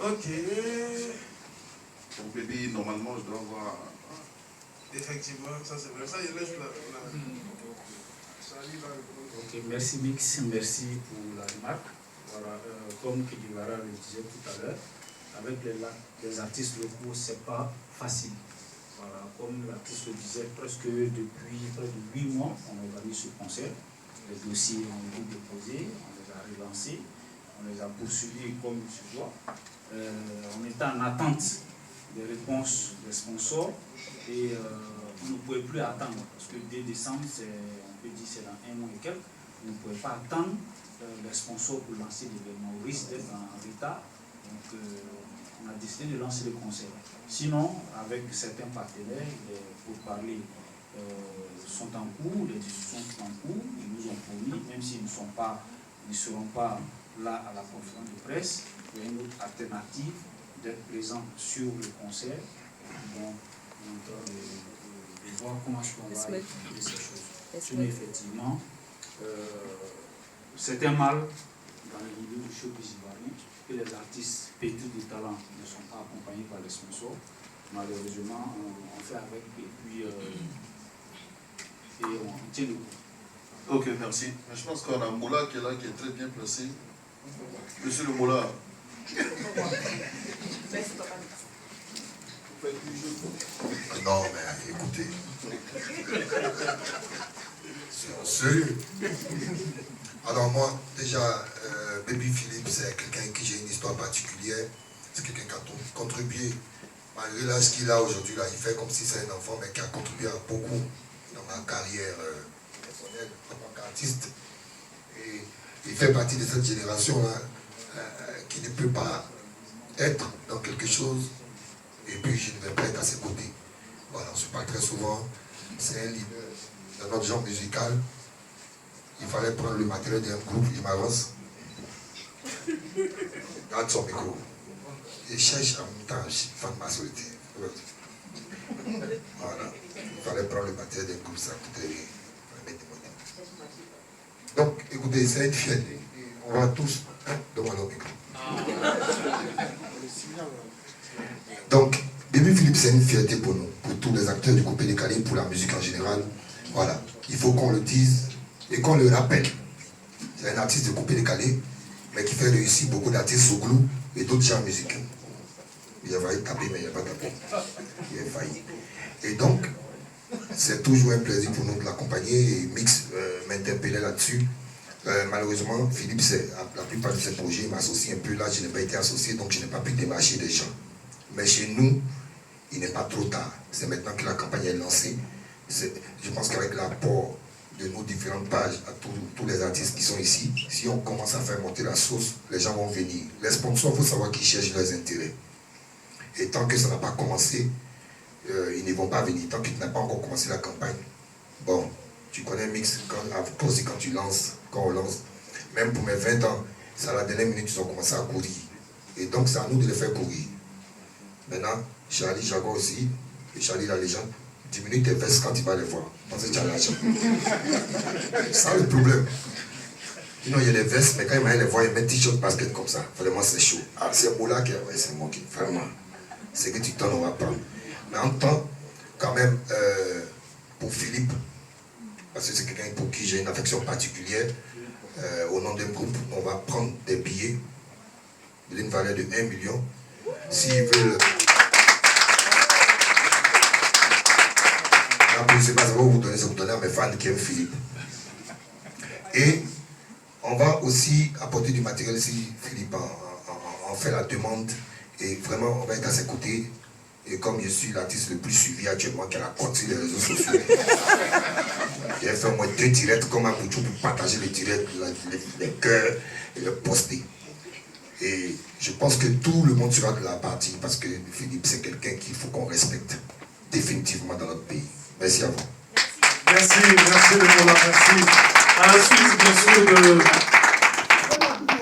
Ok. Pour bébé, normalement, je dois avoir... Effectivement, ça c'est vrai. Ça, il laisse là. Ok, merci Mix, merci pour la remarque. Voilà, comme Kidivara le disait tout à l'heure, avec les artistes locaux, c'est pas facile. Voilà, comme l'artiste le disait, presque depuis près de 8 mois, on organise ce concert. Les dossiers ont été déposés, on les a relancés, on les a poursuivis comme il se doit. On était en attente des réponses des sponsors et on ne pouvait plus attendre parce que dès décembre, on peut dire c'est dans 1 mois et quelques, on ne pouvait pas attendre les sponsors pour lancer l'événement. Au risque d'être en retard, donc on a décidé de lancer le concert. Sinon, avec certains partenaires, pour parler, sont en cours, les discussions sont en cours, ils nous ont promis, même s'ils ne seront pas là à la conférence de presse, il y a une autre alternative d'être présent sur le concert. Donc, on est en train de voir comment on va équilibrer ces choses. Sinon, effectivement, c'est un mal dans le milieu du showbiz ivoirien que les artistes pétris de talent ne sont pas accompagnés par les sponsors. Malheureusement, on fait avec et puis on tient le coup. Ok, merci. Mais je pense qu'on a Moula qui est là, qui est très bien placé. Monsieur le Moula. Non, mais écoutez. C'est sérieux. Alors moi, déjà, Baby Philippe, c'est quelqu'un qui j'ai une histoire particulière. C'est quelqu'un qui a contribué, malgré l'âge qu'il a aujourd'hui, là, il fait comme si c'est un enfant, mais qui a contribué à beaucoup dans ma carrière personnelle en tant qu'artiste. Et il fait partie de cette génération-là qui ne peut pas être dans quelque chose et puis je ne vais pas être à ses côtés. Voilà, on se parle très souvent. C'est un leader dans notre genre musical. Il fallait prendre le matériel d'un groupe, il m'avance. Garde son micro. Et cherche en même temps, fan ma solité. Voilà. Il fallait prendre le matériel d'un groupe, ça coûtait rien. Il fallait mettre des moyens. Donc, écoutez, c'est une fierté. On va tous devant le micro. Donc, Baby Philippe, c'est une fierté pour nous, pour tous les acteurs du Coupé Décalé, pour la musique en général. Voilà. Il faut qu'on le dise et qu'on le rappelle. C'est un artiste de Coupé Décalé, mais qui fait réussir beaucoup d'artistes au clou et d'autres genres musicaux. Il a failli taper, mais il n'a pas tapé. Il a failli. Et donc, c'est toujours un plaisir pour nous de l'accompagner et Mix m'interpellait là-dessus. Malheureusement, Philippe, la plupart de ses projets m'associent un peu. Là, je n'ai pas été associé, donc je n'ai pas pu démarcher des gens. Mais chez nous, il n'est pas trop tard. C'est maintenant que la campagne est lancée. Je pense qu'avec l'apport de nos différentes pages à tous les artistes qui sont ici, si on commence à faire monter la sauce, les gens vont venir. Les sponsors, il faut savoir qu'ils cherchent leurs intérêts. Et tant que ça n'a pas commencé, ils ne vont pas venir. Tant qu'il n'a pas encore commencé la campagne. Bon, tu connais Mix, toi aussi quand tu lances, quand on lance, même pour mes 20 ans, c'est à la dernière minute qu'ils ont commencé à courir. Et donc c'est à nous de les faire courir. Maintenant, Charlie Jaguar aussi, et Charlie la légende, diminue tes vestes quand il va les voir. Parce que tu as l'argent. C'est ça le problème. Sinon, il y a les vestes, mais quand il va les voir, il met t-shirt basket comme ça. Vraiment, c'est chaud. Ah, c'est Moula qui a c'est moi qui. Vraiment. C'est que tu donnes, on va prendre. Mais en temps, quand même, pour Philippe, parce que c'est quelqu'un pour qui j'ai une affection particulière, au nom d'un groupe, on va prendre des billets d'une valeur de 1 million. S'ils veulent. Je ne sais pas, ça va vous donner à mes fans qui aiment Philippe. Et on va aussi apporter du matériel si Philippe en fait la demande. Et vraiment, on va être à ses côtés. Et comme je suis l'artiste le plus suivi actuellement qui a la cote sur les réseaux sociaux, j'ai fait au moins 2 directs comme un bouchon pour partager les directs, les cœurs et le poster. Et je pense que tout le monde sera de la partie parce que Philippe, c'est quelqu'un qu'il faut qu'on respecte définitivement dans notre pays. Merci à vous. Merci le Mola, merci. À la suite, bien sûr,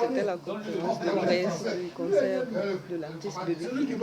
C'était la conférence de presse du concert de l'artiste Baby Philippe.